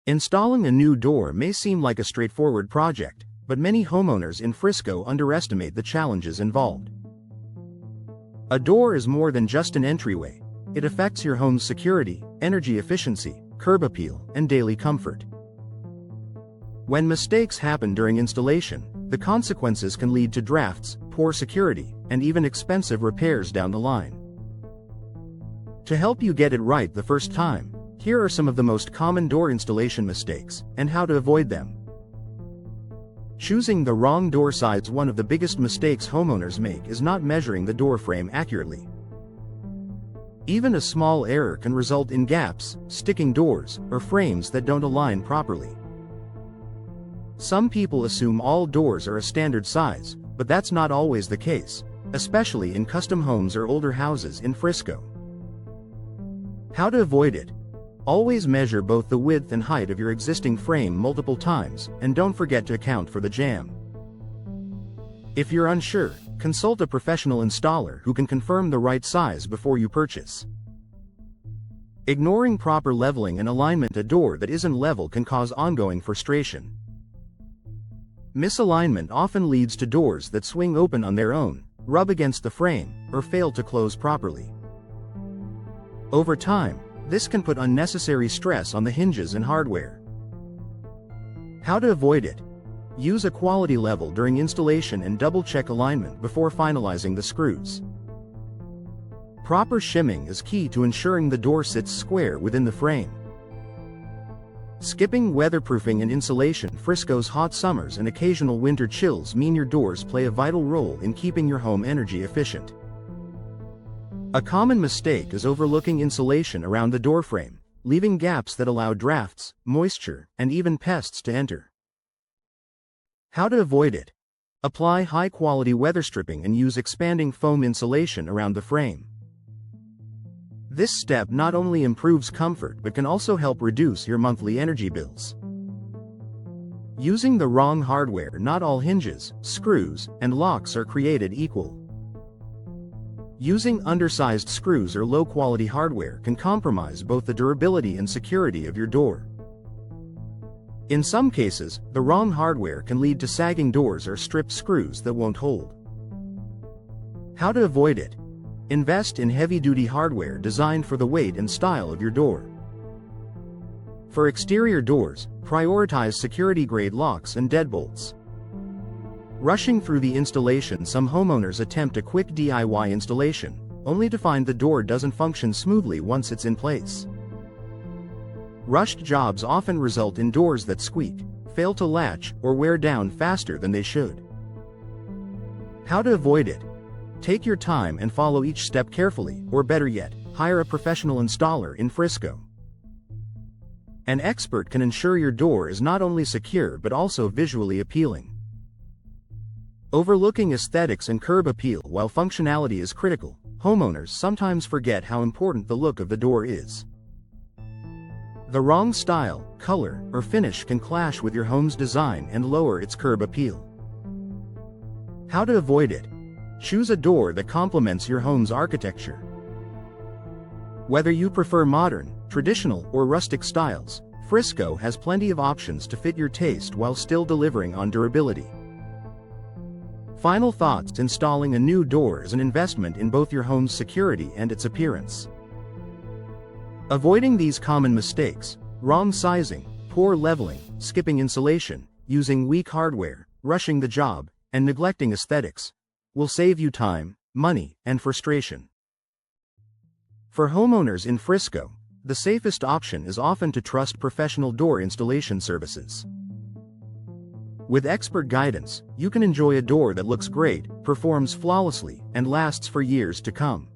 Installing a new door may seem like a straightforward project, but many homeowners in Frisco underestimate the challenges involved. A door is more than just an entryway. It affects your home's security, energy efficiency, curb appeal, and daily comfort. When mistakes happen during installation, the consequences can lead to drafts, poor security, and even expensive repairs down the line. To help you get it right the first time, here are some of the most common door installation mistakes, and how to avoid them. Choosing the wrong door size. One of the biggest mistakes homeowners make is not measuring the door frame accurately. Even a small error can result in gaps, sticking doors, or frames that don't align properly. Some people assume all doors are a standard size, but that's not always the case, especially in custom homes or older houses in Frisco. How to avoid it? Always measure both the width and height of your existing frame multiple times, and don't forget to account for the jamb. If you're unsure, consult a professional installer who can confirm the right size before you purchase. Ignoring proper leveling and alignment. A door that isn't level can cause ongoing frustration. Misalignment often leads to doors that swing open on their own, rub against the frame, or fail to close properly. Over time, this can put unnecessary stress on the hinges and hardware. How to avoid it? Use a quality level during installation and double-check alignment before finalizing the screws. Proper shimming is key to ensuring the door sits square within the frame. Skipping weatherproofing and insulation. Frisco's hot summers and occasional winter chills mean your doors play a vital role in keeping your home energy efficient. A common mistake is overlooking insulation around the door frame, leaving gaps that allow drafts, moisture, and even pests to enter. How to avoid it? Apply high-quality weather stripping and use expanding foam insulation around the frame. This step not only improves comfort but can also help reduce your monthly energy bills. Using the wrong hardware. Not all hinges, screws, and locks are created equal. Using undersized screws or low-quality hardware can compromise both the durability and security of your door. In some cases, the wrong hardware can lead to sagging doors or stripped screws that won't hold. How to avoid it? Invest in heavy-duty hardware designed for the weight and style of your door. For exterior doors, prioritize security-grade locks and deadbolts. Rushing through the installation. Some homeowners attempt a quick DIY installation, only to find the door doesn't function smoothly once it's in place. Rushed jobs often result in doors that squeak, fail to latch, or wear down faster than they should. How to avoid it? Take your time and follow each step carefully, or better yet, hire a professional installer in Frisco. An expert can ensure your door is not only secure but also visually appealing. Overlooking aesthetics and curb appeal. While functionality is critical, homeowners sometimes forget how important the look of the door is. The wrong style, color, or finish can clash with your home's design and lower its curb appeal. How to avoid it? Choose a door that complements your home's architecture. Whether you prefer modern, traditional, or rustic styles, Frisco has plenty of options to fit your taste while still delivering on durability. Final thoughts. Installing a new door is an investment in both your home's security and its appearance. Avoiding these common mistakes, wrong sizing, poor leveling, skipping insulation, using weak hardware, rushing the job, and neglecting aesthetics, will save you time, money, and frustration. For homeowners in Frisco, the safest option is often to trust professional door installation services. With expert guidance, you can enjoy a door that looks great, performs flawlessly, and lasts for years to come.